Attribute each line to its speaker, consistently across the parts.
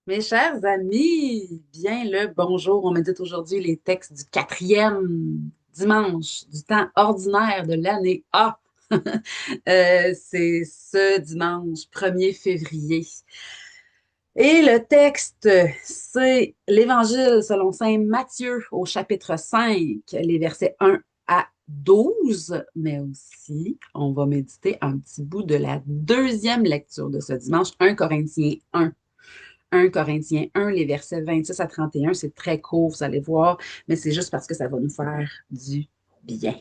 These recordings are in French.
Speaker 1: Mes chers amis, bien le bonjour. On médite aujourd'hui les textes du quatrième dimanche du temps ordinaire de l'année A. C'est ce dimanche 1er février. Et le texte, c'est l'Évangile selon Saint Matthieu au chapitre 5, les versets 1 à 12, mais aussi on va méditer un petit bout de la deuxième lecture de ce dimanche, 1 Corinthiens 1. 1 Corinthiens 1, les versets 26 à 31. C'est très court, vous allez voir, mais c'est juste parce que ça va nous faire du bien.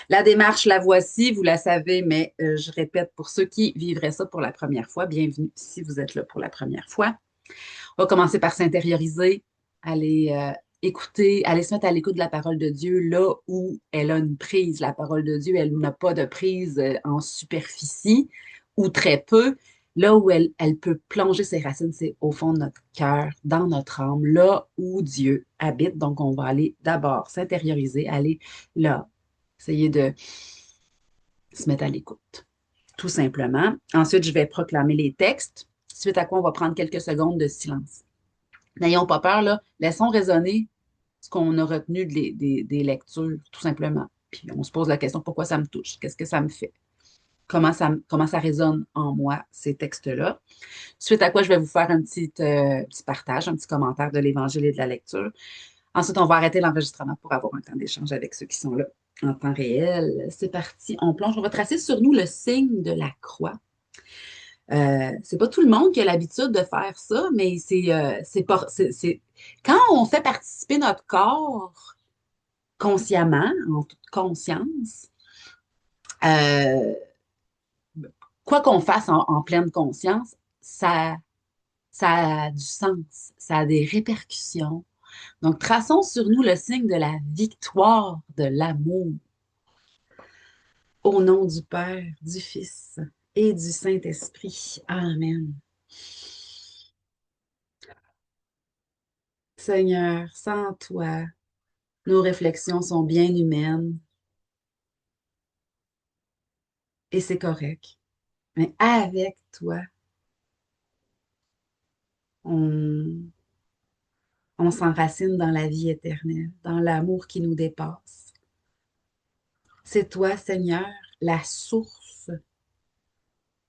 Speaker 1: La démarche, la voici, vous la savez, mais je répète pour ceux qui vivraient ça pour la première fois, bienvenue si vous êtes là pour la première fois. On va commencer par s'intérioriser, aller écouter, aller se mettre à l'écoute de la parole de Dieu là où elle a une prise. La parole de Dieu, elle n'a pas de prise en superficie ou très peu. Là où elle peut plonger ses racines, c'est au fond de notre cœur, dans notre âme, là où Dieu habite. Donc, on va aller d'abord s'intérioriser, aller là, essayer de se mettre à l'écoute, tout simplement. Ensuite, je vais proclamer les textes, suite à quoi on va prendre quelques secondes de silence. N'ayons pas peur, là. Laissons résonner ce qu'on a retenu des lectures, tout simplement. Puis on se pose la question, pourquoi ça me touche? Qu'est-ce que ça me fait? Comment ça résonne en moi, ces textes-là? Suite à quoi je vais vous faire un petit partage, un petit commentaire de l'Évangile et de la lecture. Ensuite, on va arrêter l'enregistrement pour avoir un temps d'échange avec ceux qui sont là en temps réel. C'est parti, on plonge. On va tracer sur nous le signe de la croix. C'est pas tout le monde qui a l'habitude de faire ça, mais quand on fait participer notre corps consciemment, en toute conscience, euh, quoi qu'on fasse en pleine conscience, ça a du sens, ça a des répercussions. Donc, traçons sur nous le signe de la victoire de l'amour au nom du Père, du Fils et du Saint-Esprit. Amen. Seigneur, sans toi, nos réflexions sont bien humaines et c'est correct. Mais avec toi, on, on s'enracine dans la vie éternelle, dans l'amour qui nous dépasse. C'est toi, Seigneur, la source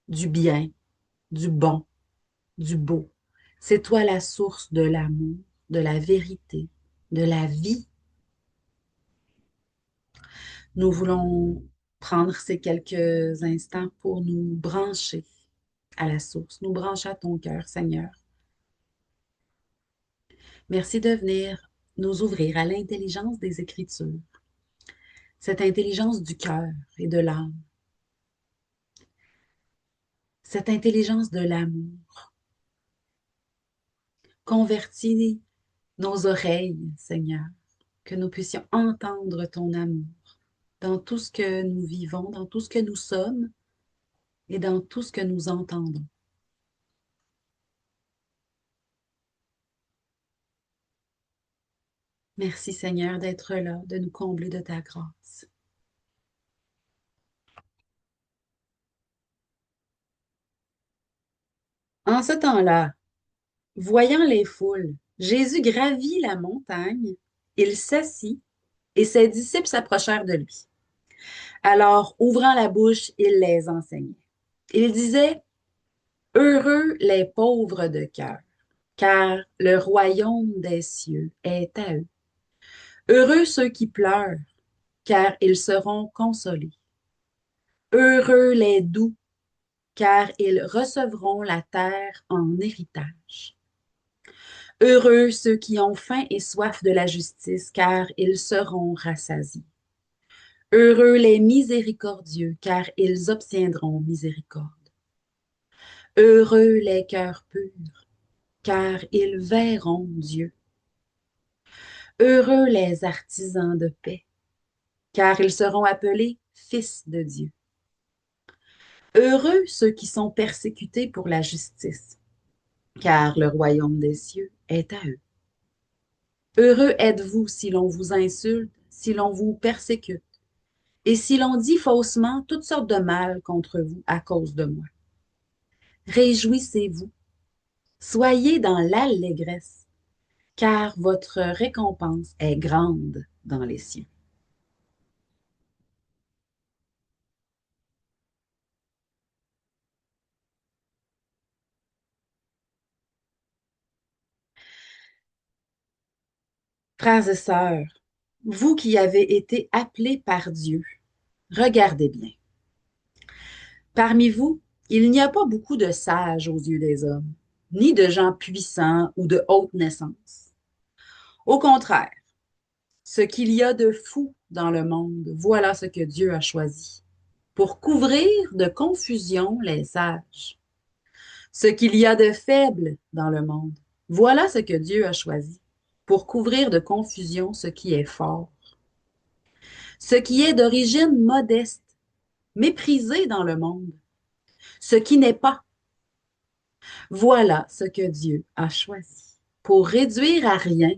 Speaker 1: du bien, du bon, du beau. C'est toi la source de l'amour, de la vérité, de la vie. Nous voulons prendre ces quelques instants pour nous brancher à la source, nous brancher à ton cœur, Seigneur. Merci de venir nous ouvrir à l'intelligence des Écritures, cette intelligence du cœur et de l'âme, cette intelligence de l'amour. Convertis nos oreilles, Seigneur, que nous puissions entendre ton amour dans tout ce que nous vivons, dans tout ce que nous sommes et dans tout ce que nous entendons. Merci, Seigneur, d'être là, de nous combler de ta grâce. En ce temps-là, voyant les foules, Jésus gravit la montagne, il s'assit et ses disciples s'approchèrent de lui. Alors, ouvrant la bouche, il les enseignait. Il disait, heureux les pauvres de cœur, car le royaume des cieux est à eux. Heureux ceux qui pleurent, car ils seront consolés. Heureux les doux, car ils recevront la terre en héritage. Heureux ceux qui ont faim et soif de la justice, car ils seront rassasiés. Heureux les miséricordieux, car ils obtiendront miséricorde. Heureux les cœurs purs, car ils verront Dieu. Heureux les artisans de paix, car ils seront appelés fils de Dieu. Heureux ceux qui sont persécutés pour la justice, car le royaume des cieux est à eux. Heureux êtes-vous si l'on vous insulte, si l'on vous persécute, et si l'on dit faussement toutes sortes de mal contre vous à cause de moi. Réjouissez-vous Soyez dans l'allégresse, car votre récompense est grande dans les cieux. Frères et sœurs, vous qui avez été appelés par Dieu, regardez bien. Parmi vous, il n'y a pas beaucoup de sages aux yeux des hommes, ni de gens puissants ou de haute naissance. Au contraire, ce qu'il y a de fou dans le monde, voilà ce que Dieu a choisi, pour couvrir de confusion les sages. Ce qu'il y a de faible dans le monde, voilà ce que Dieu a choisi, pour couvrir de confusion ce qui est fort. Ce qui est d'origine modeste, méprisé dans le monde, ce qui n'est pas, voilà ce que Dieu a choisi, pour réduire à rien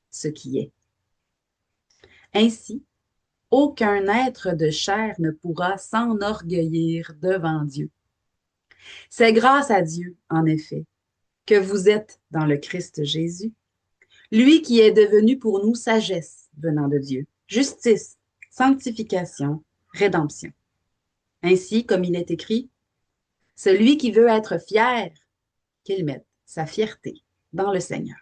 Speaker 1: ce qui est. Ainsi, aucun être de chair ne pourra s'enorgueillir devant Dieu. C'est grâce à Dieu, en effet, que vous êtes dans le Christ Jésus, lui qui est devenu pour nous sagesse venant de Dieu, justice, sanctification, rédemption. Ainsi, comme il est écrit, celui qui veut être fier, qu'il mette sa fierté dans le Seigneur.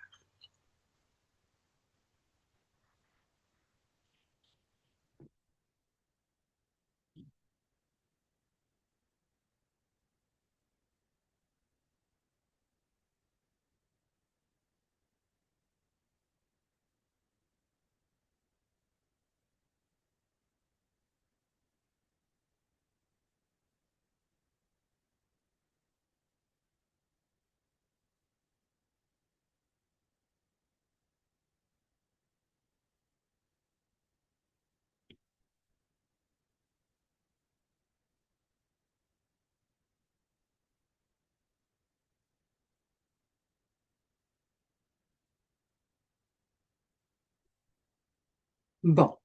Speaker 1: Bon,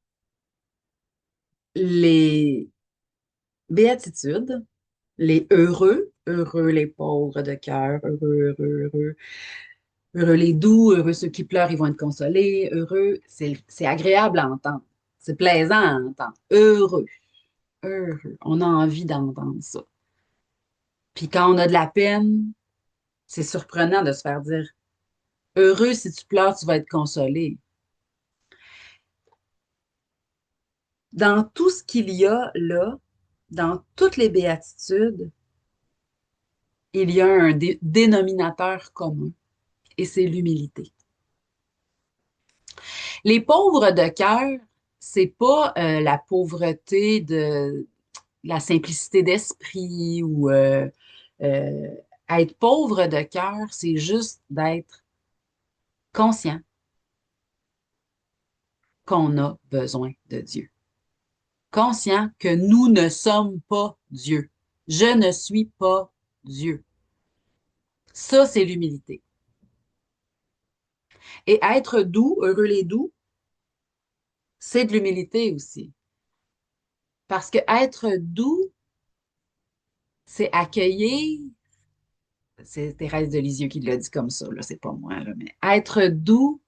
Speaker 1: les béatitudes, les heureux, heureux les pauvres de cœur, heureux, heureux, heureux, heureux les doux, heureux ceux qui pleurent, ils vont être consolés, heureux, c'est agréable à entendre, c'est plaisant à entendre, heureux, heureux, on a envie d'entendre ça. Puis quand on a de la peine, c'est surprenant de se faire dire, heureux si tu pleures, tu vas être consolé. Dans tout ce qu'il y a là, dans toutes les béatitudes, il y a un dénominateur commun et c'est l'humilité. Les pauvres de cœur, c'est pas la pauvreté de la simplicité d'esprit ou euh, être pauvre de cœur, c'est juste d'être conscient qu'on a besoin de Dieu. Conscient que nous ne sommes pas Dieu. Je ne suis pas Dieu. Ça, c'est l'humilité. Et être doux, heureux les doux, c'est de l'humilité aussi. Parce que être doux, c'est accueillir, c'est Thérèse de Lisieux qui l'a dit comme ça, là, c'est pas moi, là, mais être doux,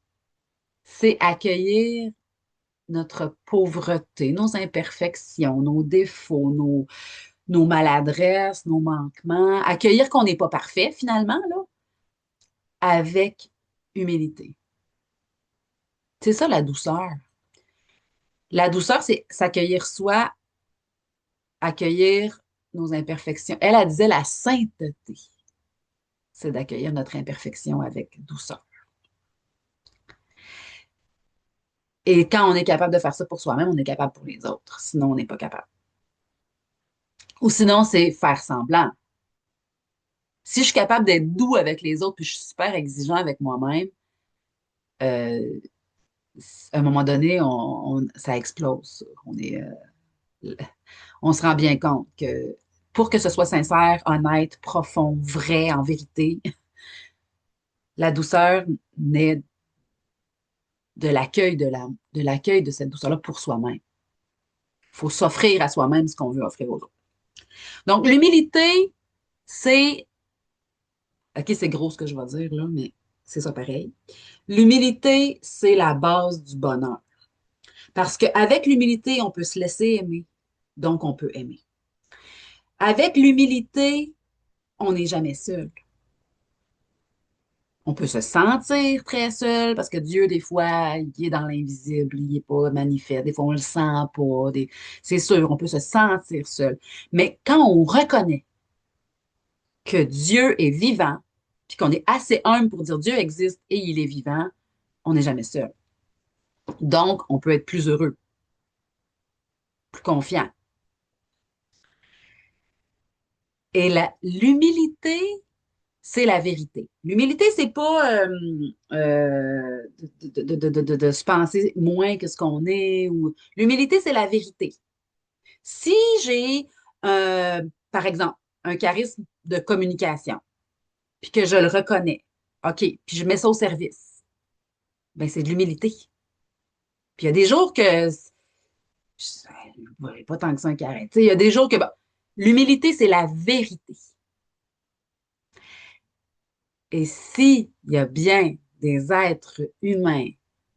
Speaker 1: c'est accueillir notre pauvreté, nos imperfections, nos défauts, nos maladresses, nos manquements, accueillir qu'on n'est pas parfait finalement, là, avec humilité. C'est ça la douceur. La douceur, c'est s'accueillir soi, accueillir nos imperfections. Elle disait la sainteté, c'est d'accueillir notre imperfection avec douceur. Et quand on est capable de faire ça pour soi-même, on est capable pour les autres. Sinon, on n'est pas capable. Ou sinon, c'est faire semblant. Si je suis capable d'être doux avec les autres, puis je suis super exigeant avec moi-même, euh, à un moment donné, ça explose. On se rend bien compte que pour que ce soit sincère, honnête, profond, vrai, en vérité, la douceur naît de l'accueil de cette douceur-là pour soi-même. Il faut s'offrir à soi-même ce qu'on veut offrir aux autres. Donc, l'humilité, c'est OK, c'est gros ce que je vais dire, là, mais c'est ça pareil. L'humilité, c'est la base du bonheur. Parce qu'avec l'humilité, on peut se laisser aimer. Donc, on peut aimer. Avec l'humilité, on n'est jamais seul. On peut se sentir très seul parce que Dieu, des fois, il est dans l'invisible, il n'est pas manifeste. Des fois, on ne le sent pas. C'est sûr, on peut se sentir seul. Mais quand on reconnaît que Dieu est vivant, puis qu'on est assez humble pour dire Dieu existe et il est vivant, on n'est jamais seul. Donc, on peut être plus heureux, plus confiant. Et l'humilité, c'est la vérité. L'humilité, c'est pas de se penser moins que ce qu'on est. L'humilité, c'est la vérité. Si j'ai, par exemple, un charisme de communication, puis que je le reconnais, OK, puis je mets ça au service, ben c'est de l'humilité. Puis il y a des jours que, ouais, pas tant que ça un carré. Il y a des jours que, bon, l'humilité, c'est la vérité. Et s'il y a bien des êtres humains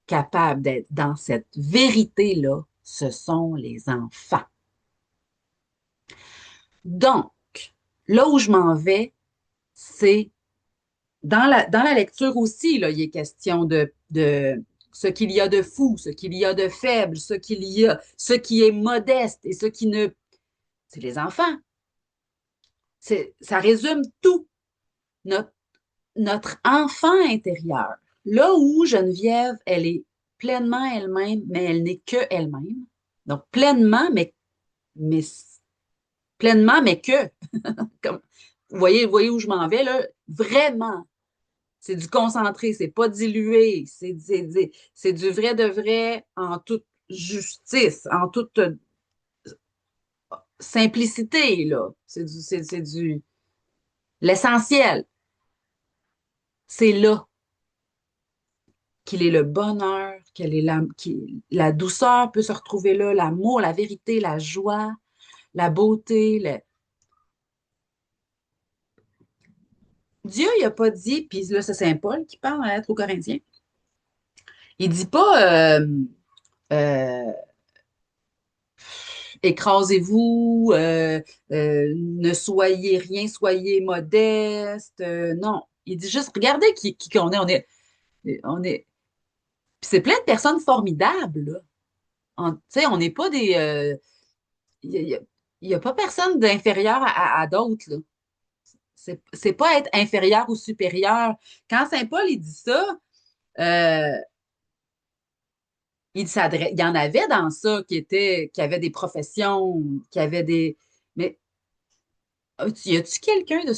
Speaker 1: capables d'être dans cette vérité-là, ce sont les enfants. Donc, là où je m'en vais, c'est dans la lecture aussi, là, il est question de ce qu'il y a de fou, ce qu'il y a de faible, ce qui est modeste et ce qui ne... C'est les enfants. Ça résume tout. Notre, notre enfant intérieur. Là où Geneviève, elle est pleinement elle-même, mais elle n'est que elle-même. Donc, mais pleinement, mais que. Comme, vous voyez où je m'en vais, là? Vraiment. C'est du concentré, c'est pas dilué, c'est du vrai de vrai en toute justice, en toute simplicité, là. C'est du, l'essentiel. C'est là qu'il est le bonheur, la douceur peut se retrouver là, l'amour, la vérité, la joie, la beauté. Dieu, il n'a pas dit, puis là, c'est Saint Paul qui parle à l'être aux Corinthiens, il dit pas euh, écrasez-vous, ne soyez rien, soyez modeste. Non, il dit juste regardez qui qu'on est. Puis c'est plein de personnes formidables, là. Tu sais, on n'est pas des. Il n'y a, y a pas personne d'inférieur à d'autres, là. C'est pas être inférieur ou supérieur. Quand Saint Paul, il dit ça, euh, il y en avait dans ça qui avaient des professions, qui avaient des. Mais y a-tu quelqu'un de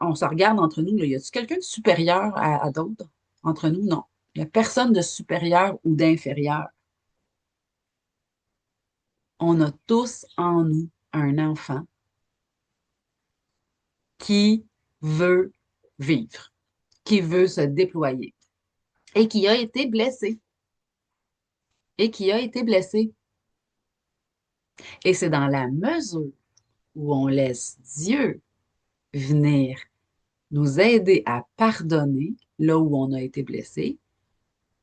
Speaker 1: on se regarde entre nous, là, y a-tu quelqu'un de supérieur à d'autres? Entre nous, non. Il n'y a personne de supérieur ou d'inférieur. On a tous en nous un enfant qui veut vivre, qui veut se déployer et qui a été blessé. Et qui a été blessé. Et c'est dans la mesure où on laisse Dieu venir nous aider à pardonner là où on a été blessé,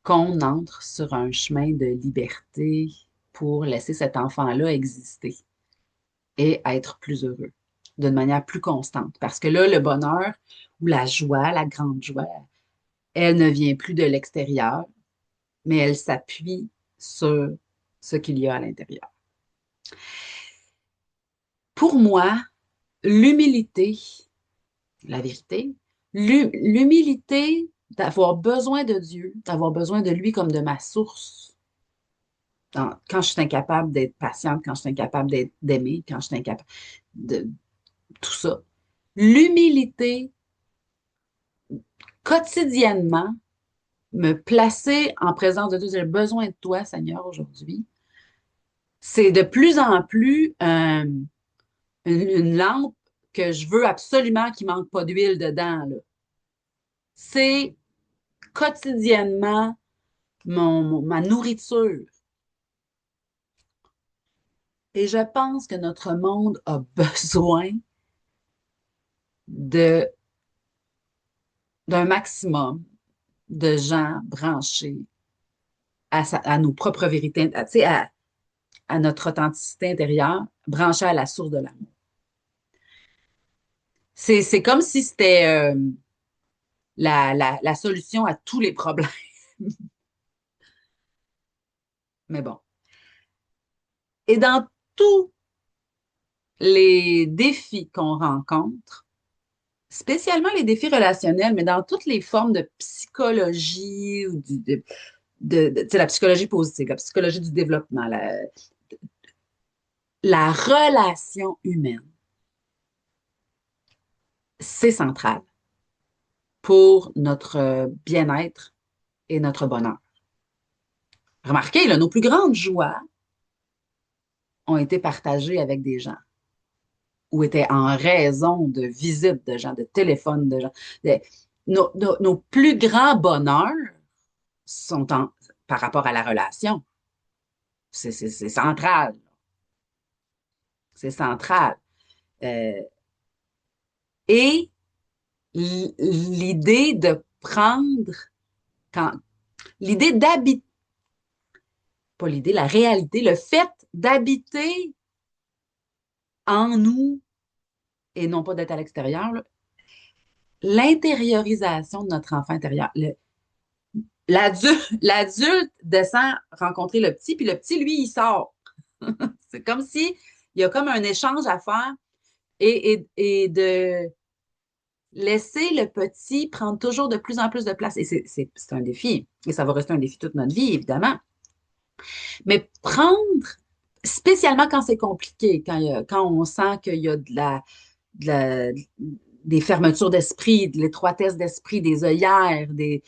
Speaker 1: qu'on entre sur un chemin de liberté pour laisser cet enfant-là exister et être plus heureux d'une manière plus constante. Parce que là, le bonheur ou la joie, la grande joie, elle ne vient plus de l'extérieur, mais elle s'appuie sur ce qu'il y a à l'intérieur. Pour moi, l'humilité, la vérité, l'humilité d'avoir besoin de Dieu, d'avoir besoin de lui comme de ma source, quand je suis incapable d'être patiente, quand je suis incapable d'aimer, quand je suis incapable de tout ça. L'humilité, quotidiennement, me placer en présence de Dieu, j'ai besoin de toi, Seigneur, aujourd'hui. C'est de plus en plus une lampe que je veux absolument qu'il ne manque pas d'huile dedans, là. C'est quotidiennement ma nourriture. Et je pense que notre monde a besoin de d'un maximum de gens branchés à nos propres vérités, tu sais, à notre authenticité intérieure, branchés à la source de l'amour. C'est comme si c'était la solution à tous les problèmes. Mais bon. Et dans tous les défis qu'on rencontre, spécialement les défis relationnels, mais dans toutes les formes de psychologie ou tu sais, la psychologie positive, la psychologie du développement, la relation humaine, c'est central pour notre bien-être et notre bonheur. Remarquez, là, nos plus grandes joies ont été partagées avec des gens ou étaient en raison de visites de gens, de téléphones de gens. De- nos plus grands bonheurs sont par rapport à la relation. C'est central. C'est central. Euh, et l'idée de prendre, quand, l'idée d'habiter, pas l'idée, la réalité, le fait d'habiter en nous et non pas d'être à l'extérieur, là, l'intériorisation de notre enfant intérieur. L'adulte descend rencontrer le petit, puis le petit, lui, il sort. C'est comme si il y a comme un échange à faire et de laisser le petit prendre toujours de plus en plus de place. Et c'est un défi. Et ça va rester un défi toute notre vie, évidemment. Mais prendre, spécialement quand c'est compliqué, quand on sent qu'il y a de la- des fermetures d'esprit, de l'étroitesse d'esprit, des œillères, des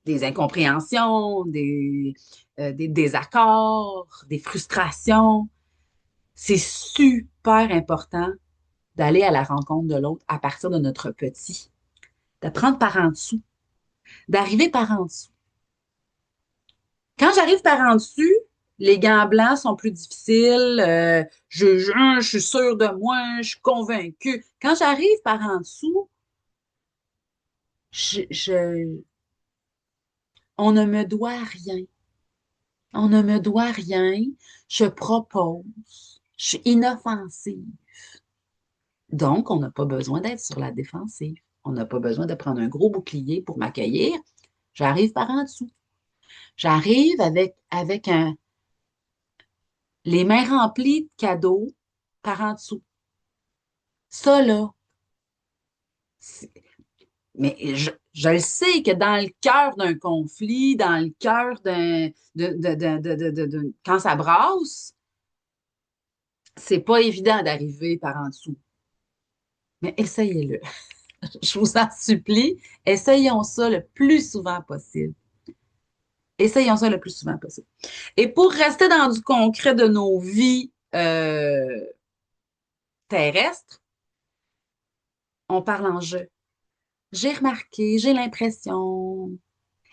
Speaker 1: incompréhensions, des désaccords, des frustrations. C'est super important d'aller à la rencontre de l'autre à partir de notre petit, de prendre par en dessous, d'arriver par en dessous. Quand j'arrive par en dessus, les gants blancs sont plus difficiles. Je suis sûre de moi, je suis convaincue. Quand j'arrive par en dessous, je, je- on ne me doit rien. On ne me doit rien. Je propose. Je suis inoffensive. Donc, on n'a pas besoin d'être sur la défensive. On n'a pas besoin de prendre un gros bouclier pour m'accueillir. J'arrive par en dessous. J'arrive les mains remplies de cadeaux par en dessous. Ça, là, mais je le sais que dans le cœur d'un conflit, dans le cœur quand ça brasse, c'est pas évident d'arriver par en dessous. Mais essayez-le. Je vous en supplie, essayons ça le plus souvent possible. Essayons ça le plus souvent possible. Et pour rester dans du concret de nos vies terrestres, on parle en jeu. J'ai remarqué, j'ai l'impression,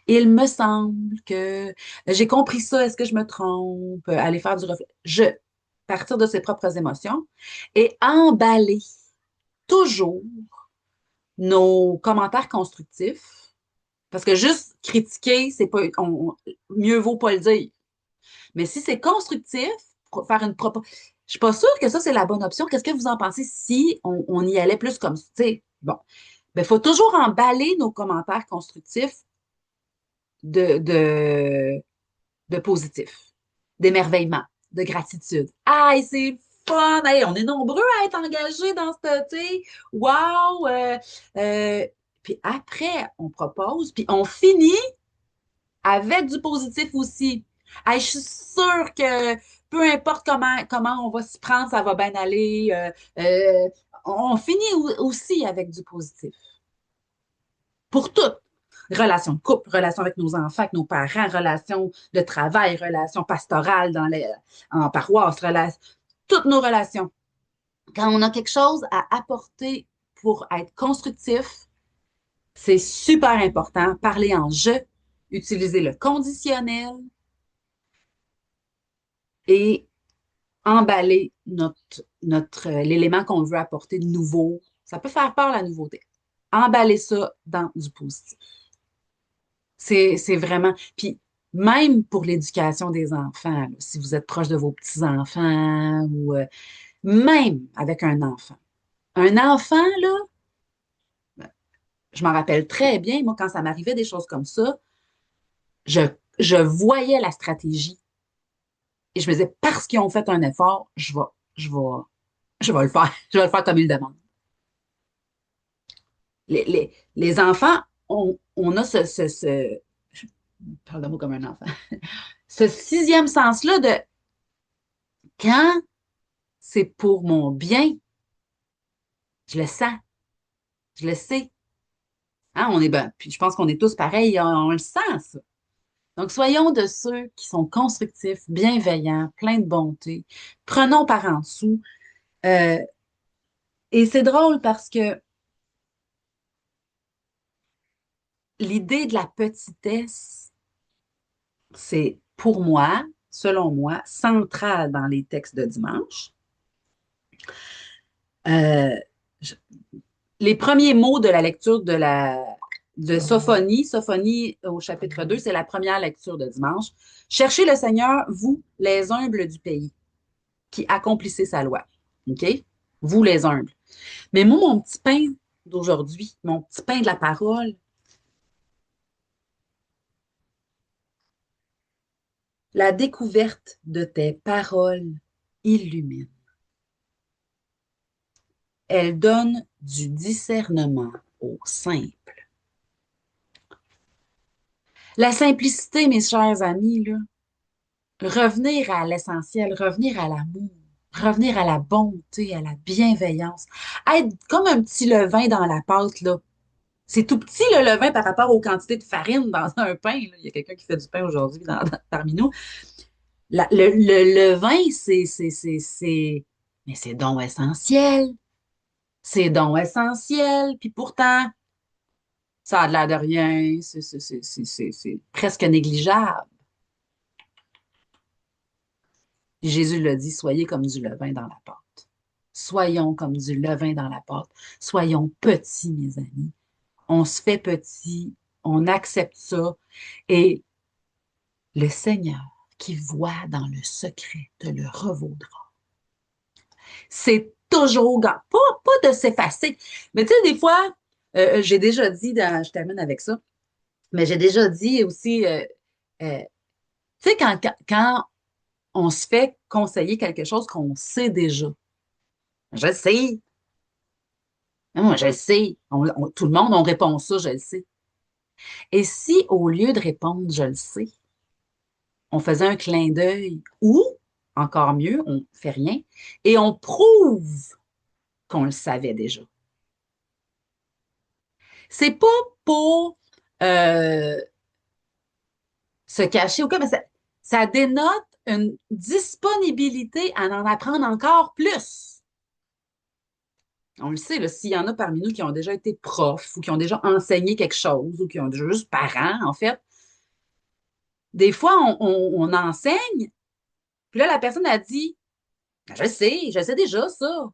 Speaker 1: il me semble que j'ai compris ça, est-ce que je me trompe? Aller faire du reflet. Partir de ses propres émotions et emballer toujours nos commentaires constructifs. Parce que juste critiquer, c'est pas, mieux vaut pas le dire. Mais si c'est constructif, faire une propos, je suis pas sûre que ça, c'est la bonne option. Qu'est-ce que vous en pensez si on y allait plus comme ça? Tu sais, bon. Il faut toujours emballer nos commentaires constructifs de, de positif, d'émerveillement, de gratitude. Aïe, c'est fun! Hey, on est nombreux à être engagés dans ce, tu sais, wow! Euh, puis après, on propose, puis on finit avec du positif aussi. Hey, je suis sûre que peu importe comment on va s'y prendre, ça va bien aller. On finit aussi avec du positif. Pour tout. Relations de couple, relations avec nos enfants, avec nos parents, relations de travail, relations pastorales en paroisse, toutes nos relations. Quand on a quelque chose à apporter pour être constructif, c'est super important. Parler en je, utiliser le conditionnel et emballer l'élément qu'on veut apporter de nouveau. Ça peut faire peur, la nouveauté. emballer ça dans du positif. C'est vraiment. Puis même pour l'éducation des enfants, là, si vous êtes proche de vos petits-enfants ou même avec un enfant. Un enfant, là, je m'en rappelle très bien, moi, quand ça m'arrivait des choses comme ça, je, je voyais la stratégie et je me disais, parce qu'ils ont fait un effort, je vais, je vais le faire. Je vais le faire comme ils le demandent. Les enfants, on a je parle de moi comme un enfant, ce sixième sens-là de quand c'est pour mon bien, je le sens, je le sais. Hein, on est ben, puis je pense qu'on est tous pareils, on le sent, ça. Donc, soyons de ceux qui sont constructifs, bienveillants, pleins de bonté. Prenons par en dessous. Euh, et c'est drôle parce que l'idée de la petitesse, c'est pour moi, selon moi, central dans les textes de dimanche. Euh, je- les premiers mots de la lecture de Sophonie, Sophonie au chapitre 2, c'est la première lecture de dimanche. Cherchez le Seigneur, vous, les humbles du pays, qui accomplissez sa loi. OK? Vous, les humbles. Mais moi, mon petit pain d'aujourd'hui, mon petit pain de la parole, la découverte de tes paroles illumine. Elle donne du discernement au simple. La simplicité, mes chers amis, là, revenir à l'essentiel, revenir à l'amour, revenir à la bonté, à la bienveillance, être comme un petit levain dans la pâte, là. C'est tout petit le levain par rapport aux quantités de farine dans un pain, là. Il y a quelqu'un qui fait du pain aujourd'hui parmi nous. Le vin, mais c'est donc essentiel. C'est donc essentiel. Puis pourtant, ça a l'air de rien. C'est presque négligeable. Jésus l'a dit, soyez comme du levain dans la pâte. Soyons comme du levain dans la pâte. Soyons petits, mes amis. On se fait petit, on accepte ça. Et le Seigneur qui voit dans le secret te le revaudra. C'est toujours, pas de s'effacer. Mais tu sais, des fois, j'ai déjà dit, je termine avec ça, mais j'ai déjà dit aussi, tu sais, quand on se fait conseiller quelque chose qu'on sait déjà, je le sais, moi, je le sais, tout le monde, on répond ça, je le sais. Et si, au lieu de répondre, je le sais, on faisait un clin d'œil ou, encore mieux, on fait rien et on prouve qu'on le savait déjà. C'est pas pour euh, se cacher ou quoi, mais ça dénote une disponibilité à en apprendre encore plus. On le sait, là, s'il y en a parmi nous qui ont déjà été profs ou qui ont déjà enseigné quelque chose ou qui ont déjà juste parents, en fait, des fois, on enseigne, puis là, la personne a dit, je sais déjà ça.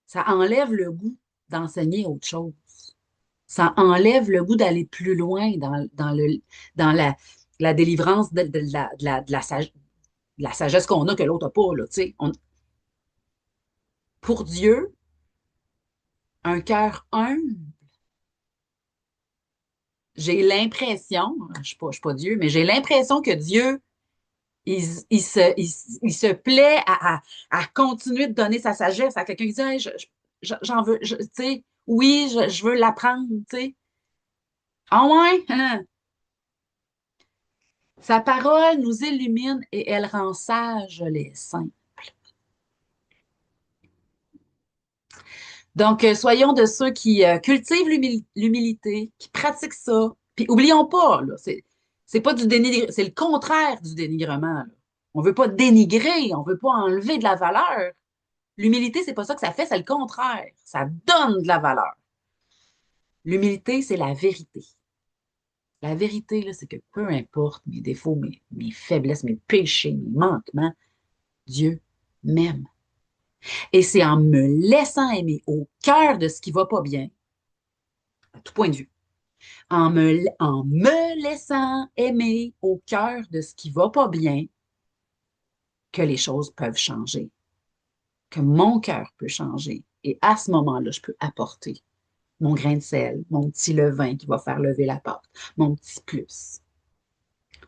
Speaker 1: Ça enlève le goût d'enseigner autre chose. Ça enlève le goût d'aller plus loin dans la délivrance de la sagesse qu'on a que l'autre n'a pas. Là, pour Dieu, un cœur humble, j'ai l'impression, je suis pas Dieu, mais j'ai l'impression que Dieu, il se plaît à continuer de donner sa sagesse à quelqu'un qui dit hey, j'en veux, tu sais, oui, je veux l'apprendre, tu sais. Ah ouais? Hein? Sa parole nous illumine et elle rend sages les saints. Donc, soyons de ceux qui cultivent l'humilité, qui pratiquent ça. Puis, oublions pas, là, c'est pas du dénigrement, c'est le contraire du dénigrement. Là. On veut pas dénigrer, on veut pas enlever de la valeur. L'humilité, c'est pas ça que ça fait, c'est le contraire. Ça donne de la valeur. L'humilité, c'est la vérité. La vérité, là, c'est que peu importe mes défauts, mes faiblesses, mes péchés, mes manquements, Dieu m'aime. Et c'est en me laissant aimer au cœur de ce qui va pas bien à tout point de vue, en me laissant aimer au cœur de ce qui va pas bien, que les choses peuvent changer, que mon cœur peut changer. Et à ce moment-là, je peux apporter mon grain de sel, mon petit levain qui va faire lever la pâte, mon petit plus.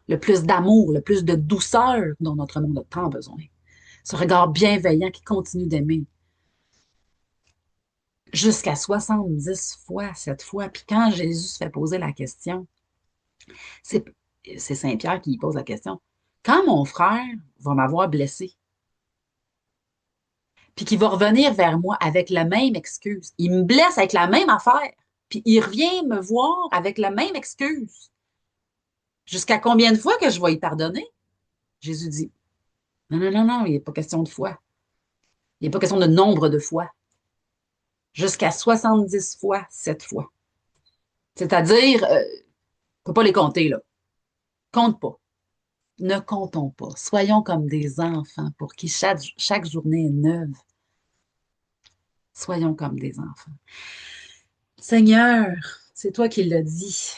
Speaker 1: Le plus d'amour, le plus de douceur dont notre monde a tant besoin. Ce regard bienveillant qui continue d'aimer jusqu'à 70 fois cette fois. Puis quand Jésus se fait poser la question, c'est, c'est Saint-Pierre qui lui pose la question. Quand mon frère va m'avoir blessé, puis qu'il va revenir vers moi avec la même excuse, il me blesse avec la même affaire, puis il revient me voir avec la même excuse, jusqu'à combien de fois que je vais y pardonner? Jésus dit, non, non, non, non, il n'est pas question de fois. Il n'est pas question de nombre de fois. Jusqu'à 70 fois, 7 fois. C'est-à-dire, ne peut pas les compter, là. Compte pas. Ne comptons pas. Soyons comme des enfants pour qui chaque journée est neuve. Soyons comme des enfants. Seigneur, c'est toi qui l'as dit.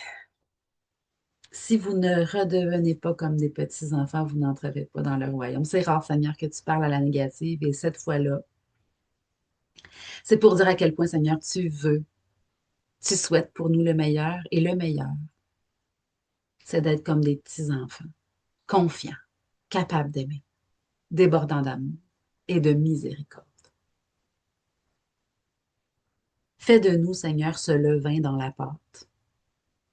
Speaker 1: Si vous ne redevenez pas comme des petits-enfants, vous n'entrerez pas dans le royaume. C'est rare, Seigneur, que tu parles à la négative. Et cette fois-là, c'est pour dire à quel point, Seigneur, tu veux, tu souhaites pour nous le meilleur. Et le meilleur, c'est d'être comme des petits-enfants, confiants, capables d'aimer, débordants d'amour et de miséricorde. Fais de nous, Seigneur, ce levain dans la pâte.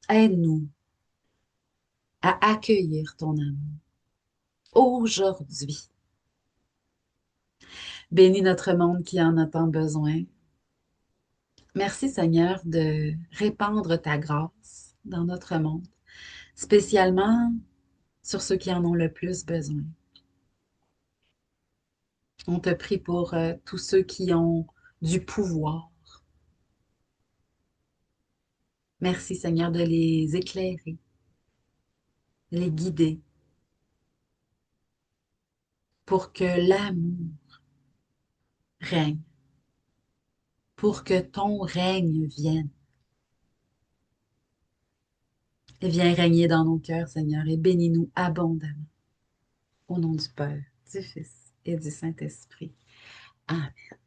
Speaker 1: Aide-nous à accueillir ton amour aujourd'hui. Bénis notre monde qui en a tant besoin. Merci, Seigneur, de répandre ta grâce dans notre monde, spécialement sur ceux qui en ont le plus besoin. On te prie pour tous ceux qui ont du pouvoir. Merci, Seigneur, de les éclairer, de les guider pour que l'amour règne, pour que ton règne vienne. Et viens régner dans nos cœurs, Seigneur, et bénis-nous abondamment. Au nom du Père, du Fils et du Saint-Esprit. Amen.